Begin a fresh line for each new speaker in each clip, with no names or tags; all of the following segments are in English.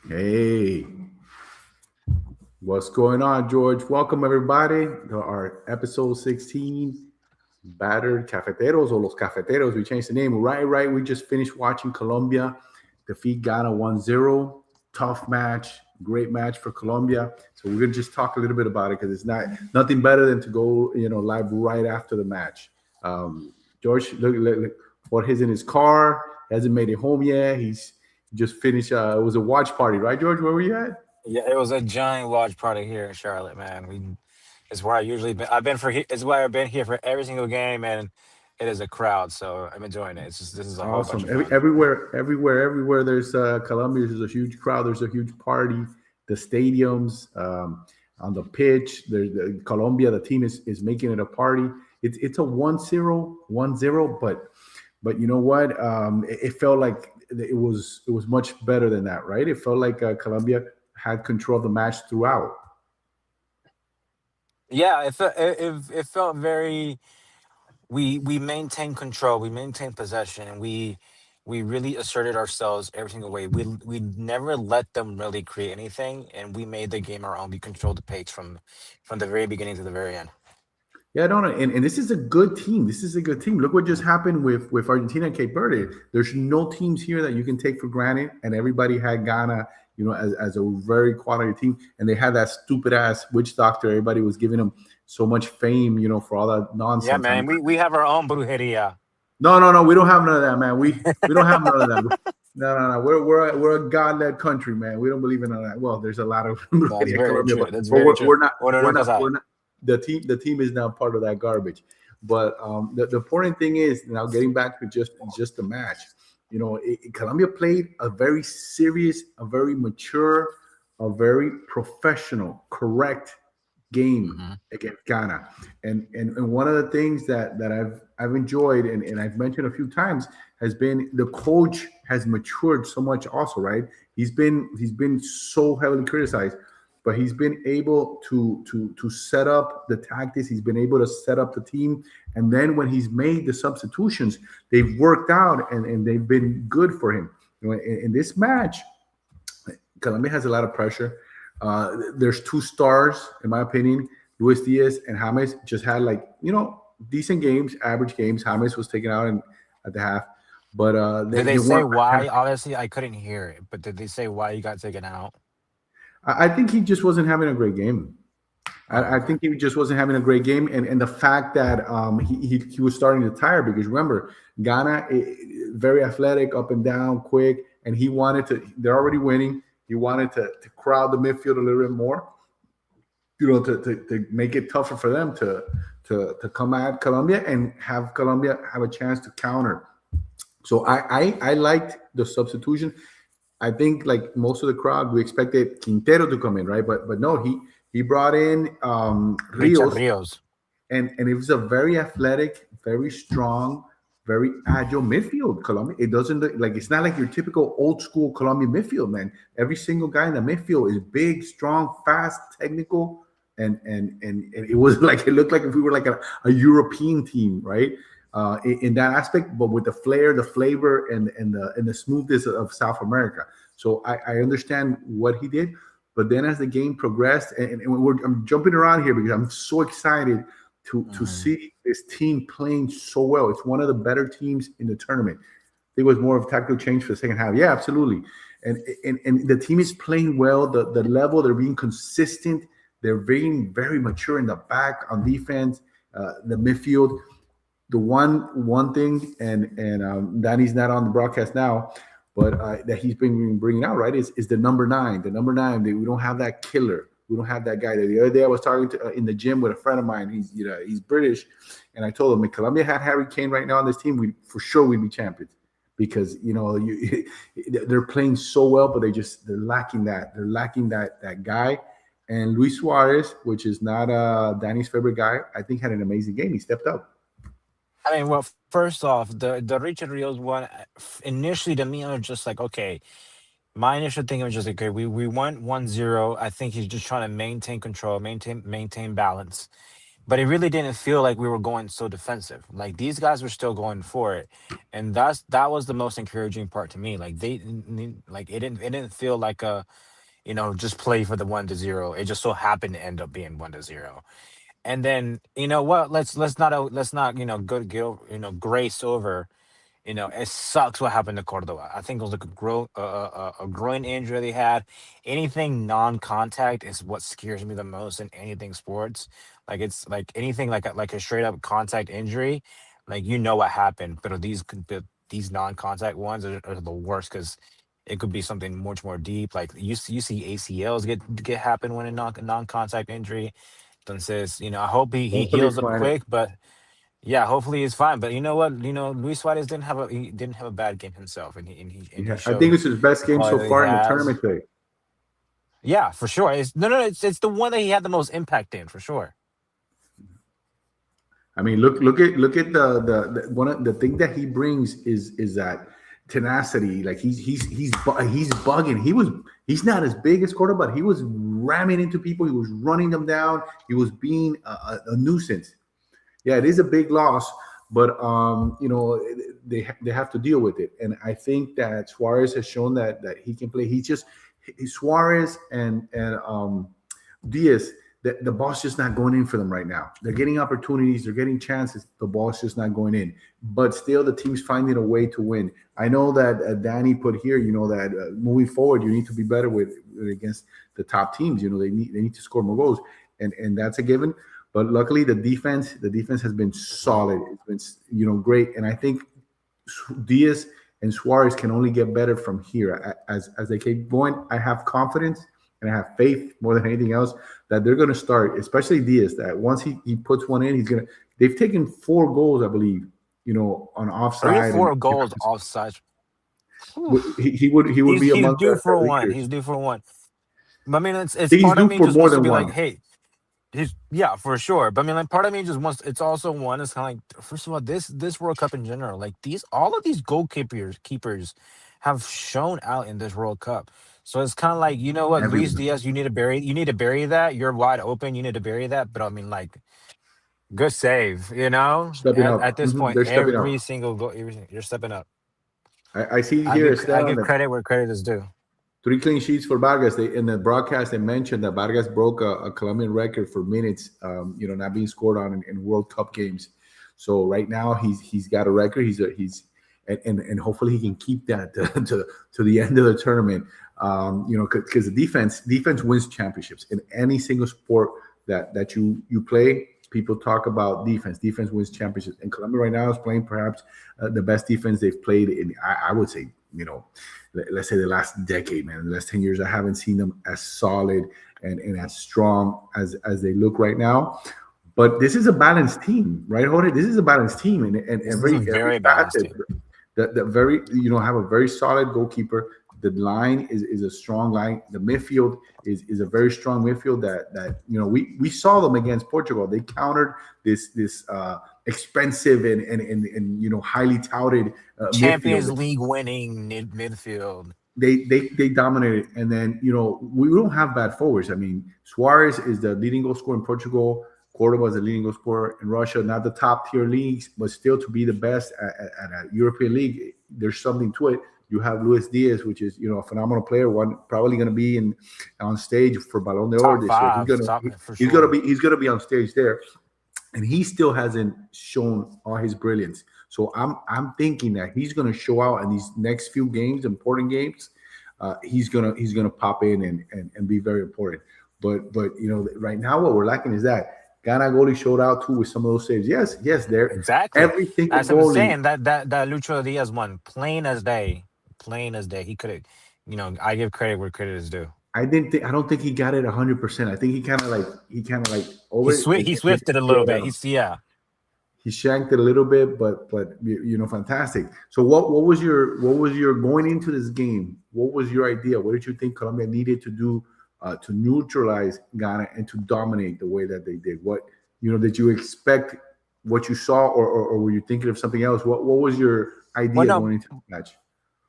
Hey, what's going on, George? Welcome, everybody, to our episode 16, Battered Cafeteros, or Los Cafeteros. We changed the name. Right. We just finished watching Colombia defeat Ghana 1-0. Tough match, great match for Colombia. So we're going to just talk a little bit about it because it's not nothing better than to go, live right after the match. George, look what he's in his car. He hasn't made it home yet. He's just finished. It was a watch party, right, George? Where were you at?
Yeah, it was a giant watch party here in Charlotte, man. It's where I usually been. I've been for. It's why I've been here for every single game, and it is a crowd, so I'm enjoying it. It's just this is a whole bunch
Awesome.
of fun.
Everywhere there's Colombia, there's a huge crowd. There's a huge party. The stadiums, on the pitch. There's Colombia. The team is making it a party. It's a 1-0, 1-0, but you know what? It felt like it was much better than that, right? It felt like Colombia had control of the match throughout.
Yeah, it felt very. We maintained control, we maintained possession, and we really asserted ourselves every single way. We never let them really create anything, and we made the game our own. We controlled the pace from the very beginning to the very end.
Yeah, no, no, and this is a good team. This is a good team. Look what just happened with Argentina and Cape Verde. There's no teams here that you can take for granted, and everybody had Ghana, as a very quality team, and they had that stupid ass witch doctor. Everybody was giving them so much fame, for all that
Yeah,
nonsense.
man, we have our own brujeria.
No, no, no, we don't have none of that, man. We don't have none of that. No, no, no. We're a God led country, man. We don't believe in none of that. Well, there's a lot of
That's
in
very
Colombia,
true.
but,
That's
but
very
we're,
true.
we're not
Uno
we're
nunca
not
sabe.
we're not the team is now part of that garbage. But the important thing is now getting back to just the match. Colombia played a very serious, a very mature, a very professional, correct game
Mhm.
against Ghana. And one of the things that I've enjoyed and I've mentioned a few times has been the coach has matured so much also, right? He's been so heavily criticized, but he's been able to set up the tactics, he's been able to set up the team, and then when he's made the substitutions, they've worked out and they've been good for him. In this match, Colombia has a lot of pressure. There's two stars, in my opinion. Luis Diaz and James just had decent games, average games. James was taken out at the half, but
Did
they
they say
weren't.
why? Honestly, I couldn't hear it, but did they say why you got taken out?
I think he just wasn't having a great game.
Oh,
I
okay.
think he just wasn't having a great game, and the fact that he was starting to tire because remember Ghana, very athletic, up and down, quick, and he wanted to. They're already winning. He wanted to crowd the midfield a little bit more, to make it tougher for them to come at Colombia and have Colombia have a chance to counter. So I liked the substitution. I think like most of the crowd, we expected Quintero to come in, right? But no, he brought in
Richard
Rios,
Rios.
and it was a very athletic, very strong, very agile midfield. Colombia. It doesn't look like it's not like your typical old school Colombian midfield, man. Every single guy in the midfield is big, strong, fast, technical, and it was like it looked like if we were like a European team, right? In that aspect, but with the flair, the flavor, and the smoothness of South America. So I understand what he did, but then as the game progressed, I'm jumping around here because I'm so excited to
Mhm.
see this team playing so well. It's one of the better teams in the tournament. I think it was more of a tactical change for the second half. Yeah, absolutely. And the team is playing well. The level, they're being consistent. They're being very mature in the back on defense, the midfield. The one thing, and Danny's not on the broadcast now, but that he's been bringing out, right, is the number nine. The number nine. We don't have that killer. We don't have that guy. The other day I was talking to in the gym with a friend of mine. He's British, and I told him if Colombia had Harry Kane right now on this team, we for sure we'd be champions because they're playing so well, but they're lacking that. They're lacking that guy. And Luis Suarez, which is not Danny's favorite guy, I think had an amazing game. He stepped up.
I mean, well, first off, the Richard Rios one, initially to me, I was just like, okay. My initial thing was just like, okay, we went 1-0. I think he's just trying to maintain control, maintain balance. but it really didn't feel like we were going so defensive. Like these guys were still going for it, and that was the most encouraging part to me. Like like it didn't feel like a, just play for the 1-0. It just so happened to end up being 1-0. And then you know what? Let's not grace over. It sucks what happened to Cordoba. I think it was like a groin injury they had. Anything non-contact is what scares me the most in anything sports. Like it's like anything like a straight up contact injury, like what happened. But these non-contact ones are the worst because it could be something much more deep. Like you see ACLs get happen when a non-contact injury. Entonces, I hope he
Hopefully
heals
it's
up
fine.
quick, but yeah, hopefully he's fine. But you know what? Luis Suarez didn't have a bad game himself, and he
Yeah, I think
showed
it's his best
the
game
quality
so
that he
far in the
has.
tournament today.
Yeah, for sure. It's no, no, no, it's the one that he had the most impact in, for sure.
I mean, look at the one of the thing that he brings is that tenacity. Like he's bugging. He's not as big as Cordoba, but he was ramming into people. He was running them down. He was being a nuisance. Yeah, it is a big loss, but they have to deal with it. And I think that Suarez has shown that he can play. Suarez and Diaz. The ball's just not going in for them right now. They're getting opportunities, they're getting chances. The ball's just not going in. But still, the team's finding a way to win. I know that Danny put here, that moving forward, you need to be better with against the top teams. They need to score more goals, and that's a given. But luckily, the defense has been solid. It's been great, and I think Diaz and Suarez can only get better from here as they keep going. I have confidence and I have faith more than anything else that they're going to start, especially Diaz. That once he puts one in, he's gonna. They've taken 4 goals, I believe, on
Three or
offside, and
four goals offside. Whew.
he would
He's
be
he's
among
due for
the
one.
leaders.
He's due for one. But I mean,
I
it's
think he's
part of
due
me
for
just
more
wants to
than
be like,
one.
hey, yeah, for sure. But I mean, like, part of me just wants. It's also one. It's kind of like, first of all, this World Cup in general, like all of these keepers have shown out in this World Cup. So it's kind of like, you know what, Luis
Everyone
Diaz, you need to bury that. You're wide open. You need to bury that. But I mean, like, good save.
stepping
At
up.
this point,
They're stepping
every
up.
single goal, you're stepping up.
I see
I
here,
give I
Esteban,
give
that
credit where credit is due.
3 clean sheets for Vargas. In the broadcast, they mentioned that Vargas broke a Colombian record for minutes, not being scored on in World Cup games. So right now he's got a record. And hopefully he can keep that to the end of the tournament. Because the defense wins championships in any single sport that you play. People talk about defense. Defense wins championships, and Colombia right now is playing perhaps the best defense they've played in. I would say, let's say the last decade, man, the last 10 years. I haven't seen them as solid and as strong as they look right now. But this is a balanced team, right, Jorge? This is a balanced team, and
This is a
every
very balanced
facet.
team.
The very have a very solid goalkeeper. The line is a strong line. The midfield is a very strong midfield that we saw them against Portugal. They countered this expensive and highly touted
Champions
midfield.
League winning midfield.
They dominated, and then we don't have bad forwards. I mean, Suarez is the leading goal scorer in Portugal. Cordoba is the leading goal scorer in Russia. Not the top tier leagues, but still to be the best at a European league, there's something to it. You have Luis Diaz, which is a phenomenal player. One probably going to be on stage for Ballon d'Or
Top
this year.
five, top for
He's gonna
sure.
be he's gonna be on stage there, and he still hasn't shown all his brilliance. So I'm thinking that he's going to show out in these next few games, important games. He's gonna pop in and be very important. But right now what we're lacking is that Ghana goalie showed out too with some of those saves. Yes, there
Exactly.
every single
That's what I'm
goalie.
saying. That Lucho Diaz one, plain as day, plain as day. He could have, I give credit where credit is due.
I don't think he got it 100%. I think he kind of like
He
over it
swi
and
he
then
swifted a
threw
little
it
bit.
out.
Yeah.
He shanked it a little bit, but fantastic. So what was your going into this game? What was your idea? What did you think Colombia needed to do to neutralize Ghana and to dominate the way that they did? What did you expect? What you saw, or were you thinking of something else? What was your
Well,
idea
no,
going into the match?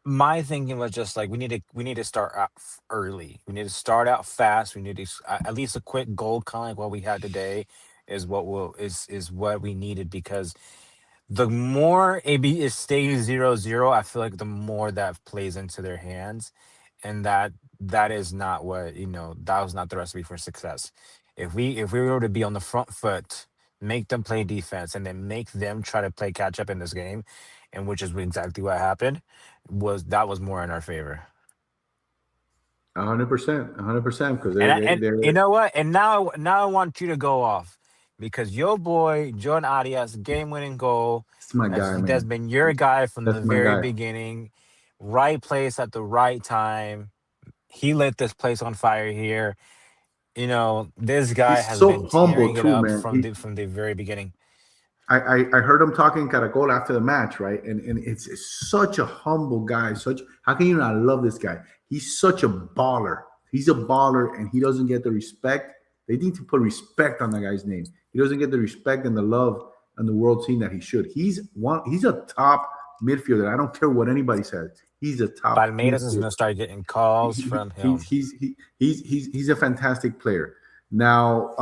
my thinking was just like we need to start out early. We need to start out fast. We need to at least a quick goal, kind of like what we had today. is what we needed, because the more AB is staying 0-0, I feel like the more that plays into their hands, and that is not what, that was not the recipe for success. If we were to be on the front foot, make them play defense, and then make them try to play catch up in this game, and which is exactly what happened, was more in our favor.
100%, 100%, because
And you
they're
know what? And now I want you to go off, because your boy John Arias game winning goal,
it's my guy,
that's
man.
been your guy from the
That's my
very
guy.
beginning, right place at the right time. He lit this place on fire here. This guy
He's
has
so
been
humble
tearing it
too,
up
man.
from the very beginning.
I heard him talking Caracol after the match, right? And it's such a humble guy. Such how can you not love this guy? He's such a baller. He's a baller, and he doesn't get the respect. They need to put respect on that guy's name. He doesn't get the respect and the love on the world scene that he should. He's one. He's a top midfielder. I don't care what anybody says. He's a top
Palmeiras is
midfielder.
gonna start getting calls
He,
from
he,
him.
he's a fantastic player. Now,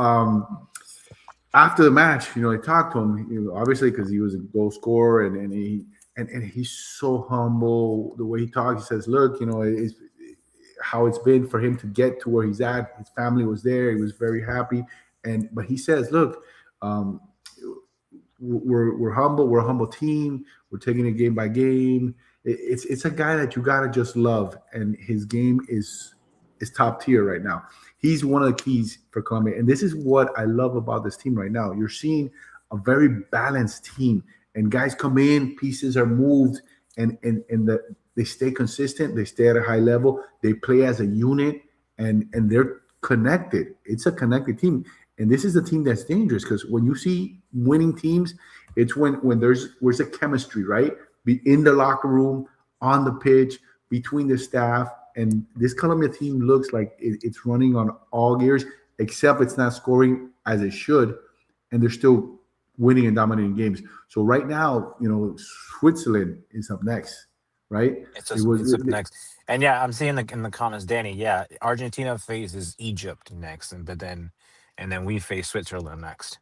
after the match, I talked to him, obviously because he was a goal scorer, and he's so humble. The way he talks, he says, "Look, it's how it's been for him to get to where he's at. His family was there. He was very happy, but he says, look, um, we're humble. We're a humble team. We're taking it game by game. It's a guy that you gotta just love, and his game is top tier right now. He's one of the keys for Colombia, and this is what I love about this team right now. You're seeing a very balanced team, and guys come in, pieces are moved, they stay consistent. They stay at a high level. They play as a unit, and they're connected. It's a connected team, and this is a team that's dangerous because when you see winning teams, it's when where's the chemistry, right? Be in the locker room, on the pitch, between the staff, and this Colombia team looks like it's running on all gears, except it's not scoring as it should, and they're still winning and dominating games. So right now, Switzerland is up next, right? It was
It's up next. And yeah, I'm seeing in the comments, Danny. Yeah, Argentina faces Egypt next, and then we face Switzerland next.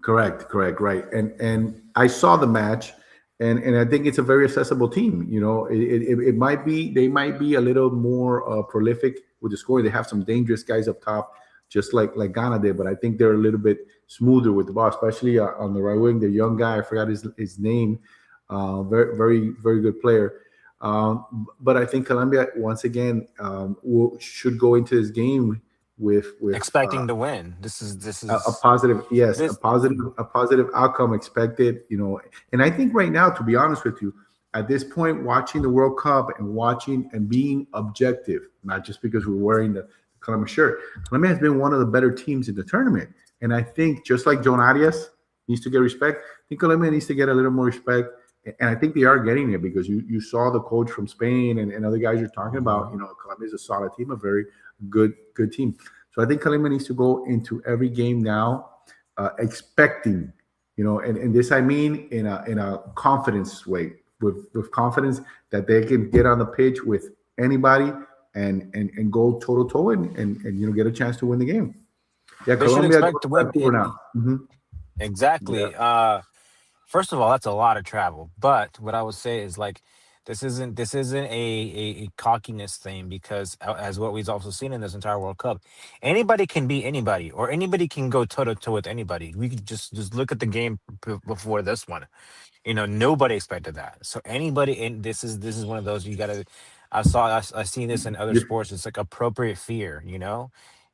correct, right. And I saw the match, and I think it's a very accessible team. It might be they might be a little more prolific with the scoring. They have some dangerous guys up top, just like Ghana did, but I think they're a little bit smoother with the ball, especially on the right wing. The young guy, I forgot his name, very very very good player. But I think Colombia once again should go into this game with
Expecting to win. This
a
is
positive, yes,
this.
a positive outcome expected. And I think right now, to be honest with you, at this point, watching the World Cup and watching and being objective, not just because we're wearing the Colombia shirt, Colombia has been one of the better teams in the tournament. And I think just like John Arias needs to get respect, I think Colombia needs to get a little more respect. And I think they are getting it because you saw the coach from Spain and other guys you're talking about.
Mhm.
Colombia is a solid team, a very good team. So I think Colombia needs to go into every game now expecting, and this I mean in a confidence way, with confidence that they can get on the pitch with anybody and go toe to toe and get a chance to win the game. Yeah,
They should
Colombia goes
expect to
to
win.
Vancouver now. Yeah,
Exactly. First of all, that's a lot of travel. But what I would say is, like, this isn't a cockiness thing, because as what we've also seen in this entire World Cup, anybody can beat anybody, or anybody can go toe to toe with anybody. We could just look at the game before this one. Nobody expected that. So anybody, and this is one of those you gotta. I seen this in other
you,
sports. It's like appropriate fear.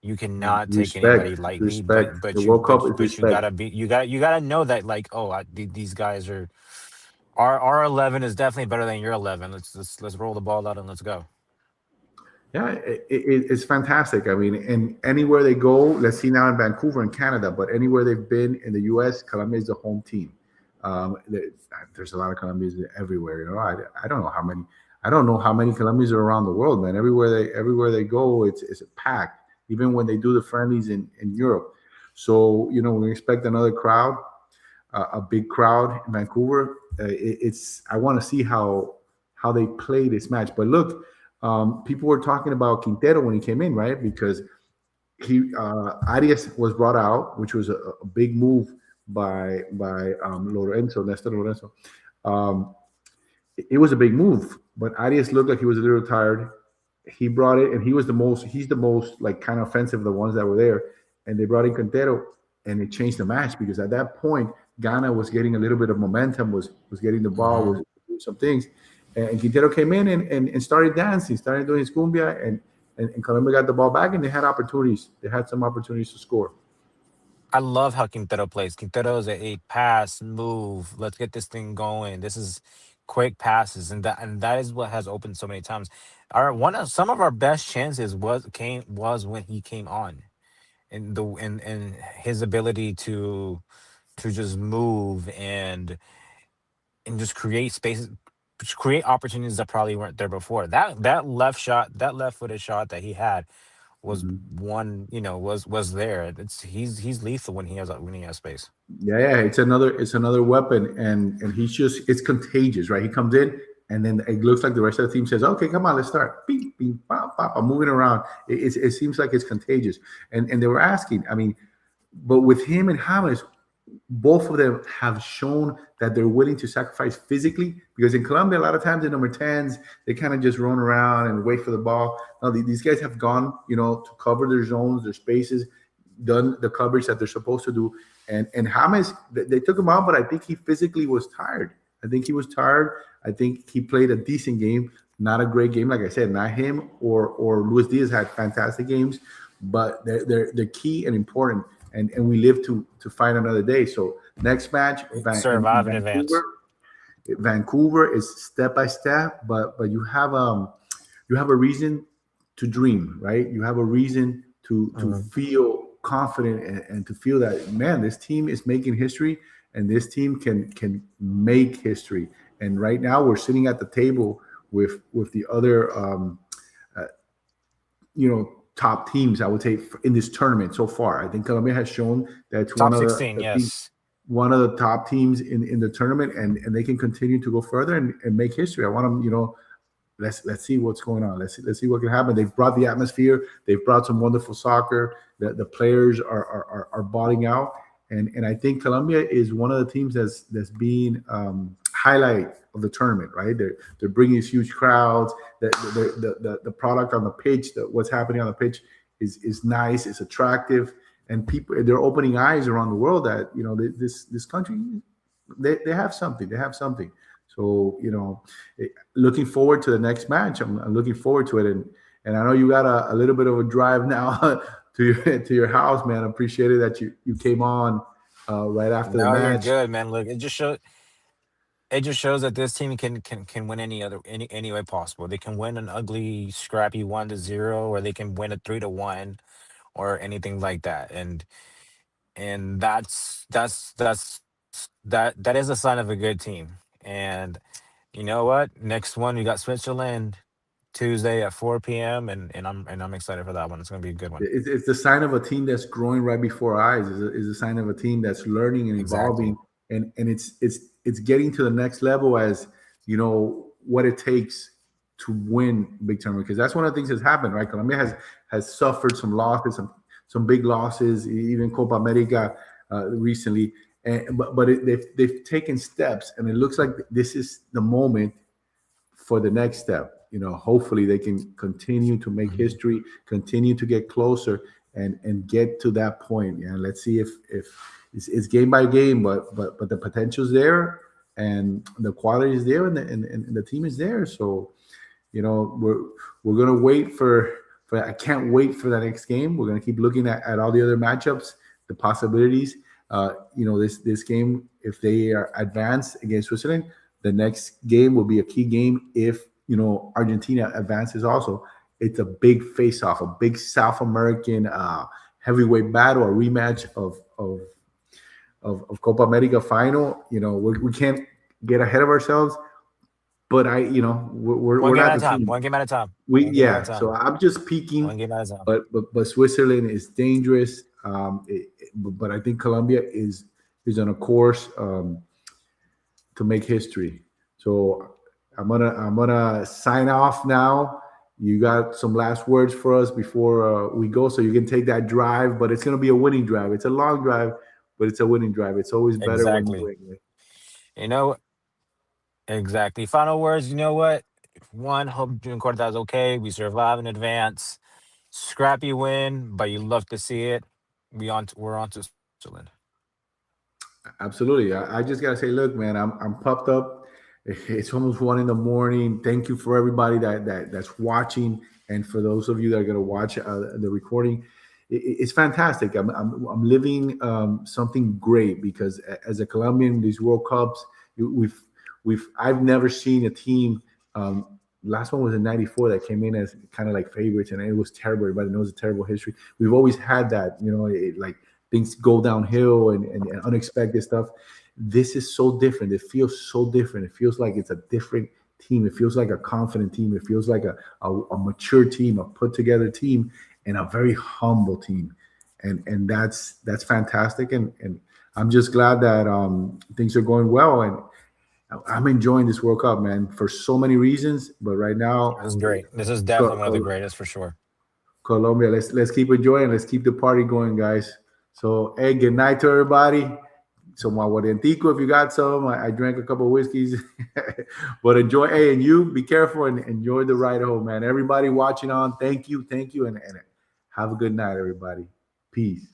You cannot take
respect,
anybody lightly, but
respect. The
but you
World Cup
but
is
but you
respect.
gotta be you gotta know that, like, oh, these guys are our 11 is definitely better than your 11. Let's roll the ball out and let's go.
Yeah, it's fantastic. I mean, and anywhere they go, let's see now in Vancouver in Canada, but anywhere they've been in the U.S., Colombia is the home team. There's a lot of Colombians everywhere. I don't know how many. I don't know how many Colombians are around the world, man. Everywhere they go, it's packed. Even when they do the friendlies in Europe. So we expect another crowd, a big crowd in Vancouver. It's I want to see how they play this match. But look, people were talking about Quintero when he came in, right? Because Arias was brought out, which was a big move by Lorenzo, Nestor Lorenzo. Um, it was a big move, but Arias looked like he was a little tired. He brought it, and he's the most like kind of offensive of the ones that were there. And they brought in Quintero, and it changed the match because at that point, Ghana was getting a little bit of momentum, was getting the ball,
Hmm.
was doing some things. And Quintero came in and started dancing, started doing his cumbia, and Colombia got the ball back, and they had opportunities. They had some opportunities to score.
I love how Quintero plays. Quintero is a pass, move. Let's get this thing going. This is quick passes, and that is what has opened so many times. Our one of some of our best chances was when he came on, and his ability to just move and just create spaces, just create opportunities that probably weren't there before. That left shot, that left footed shot that he had was
Mhm.
one, was there. He's lethal when he has space.
Yeah, yeah, it's another weapon, and he's just it's contagious, right? He comes in, and then it looks like the rest of the team says, "Okay, come on, let's start." Bing, bing, pop, pop. I'm moving around. It seems like it's contagious, and they were asking. I mean, but with him and James, both of them have shown that they're willing to sacrifice physically because in Colombia, a lot of times the number 10s, they kind of just run around and wait for the ball. Now, these guys have gone, to cover their zones, their spaces, done the coverage that they're supposed to do. And James, they took him out, but I think he physically was tired. I think he was tired. I think he played a decent game, not a great game. Like I said, not him or Luis Diaz had fantastic games, but they're key and important and we live to find another day. So next match in
Survive in
Vancouver.
advance.
Vancouver is step by step, but you have a reason to dream, right? You have a reason to
Mhm.
feel confident and to feel that man, this team is making history and this team can make history. And right now we're sitting at the table with the other top teams. I would say in this tournament so far. I think Colombia has shown that it's one
Top
of
16,
the team,
yes.
one of the top teams in the tournament, and they can continue to go further and make history. I want them, let's see what's going on. Let's see what can happen. They've brought the atmosphere. They've brought some wonderful soccer. The players are balling out, and I think Colombia is one of the teams that's being highlight of the tournament. Right, they're bringing these huge crowds. The product on the pitch, what's happening on the pitch is nice. It's attractive, and people they're opening eyes around the world that this country they have something. They have something. So looking forward to the next match. I'm looking forward to it, and I know you got a little bit of a drive now to your house, man. I appreciate it that you came on right after the
No, you're
match.
good, man. Look, it just shows that this team can win any way possible. They can win an ugly, scrappy 1-0, or they can win a 3-1, or anything like that. And that is a sign of a good team. And you know what? Next one we got Switzerland Tuesday at 4 p.m. and I'm excited for that one. It's gonna be a good one.
It's the sign of a team that's growing right before our eyes. Is a sign of a team that's learning and
Exactly.
evolving, and it's getting to the next level as what it takes to win big tournament because that's one of the things that's happened. Right, Colombia has suffered some losses, some big losses, even Copa America recently, but they've taken steps, and it looks like this is the moment for the next step. Hopefully they can continue to make
Mhm.
history, continue to get closer, and get to that point. Yeah, let's see if it's game by game, but the potential is there, and the quality is there, and the team is there. So we're gonna wait for. I can't wait for that next game. We're gonna keep looking at all the other matchups, the possibilities. This game, if they are advanced against Switzerland, the next game will be a key game. If Argentina advances, also, it's a big face-off, a big South American heavyweight battle, a rematch of Copa America final. We can't get ahead of ourselves, but
One
we're
game
not
at a
the
time.
team.
One game at a time.
We
One game at a
Yeah, so
time.
I'm just peeking,
One game at a time.
but Switzerland is dangerous. But I think Colombia is on a course to make history. So I'm gonna sign off now, You got some last words for us before we go, so you can take that drive. But it's going to be a winning drive. It's a long drive, but it's a winning drive. It's always better when you
Exactly.
win.
You know, exactly. Final words. You know what? One, hope June quarter is okay. We survive in advance. Scrappy win, but you love to see it. We're on to Switzerland.
Absolutely. I just gotta say, look, man, I'm pumped up. It's almost 1 in the morning. Thank you for everybody that's watching, and for those of you that are gonna watch the recording. It's fantastic. I'm living something great because as a Colombian, these World Cups, we've I've never seen a team. Last one was in '94 that came in as kind of like favorites, and it was terrible. Everybody knows the terrible history. We've always had that, like things go downhill and unexpected stuff. This is so different. It feels so different. It feels like it's a different team. It feels like a confident team. It feels like a mature team, a put together team, and a very humble team. And that's fantastic. And I'm just glad that things are going well. And I'm enjoying this World Cup, man, for so many reasons. But right
This
now,
is great. This is definitely one of the greatest for sure.
Colombia. Let's keep enjoying. Let's keep the party going, guys. So, hey, good night to everybody. So, my Guardiantico, if you got some, I drank a couple of whiskeys, but enjoy. Hey, and you be careful and enjoy the ride home, man. Everybody watching on, thank you, and have a good night, everybody. Peace.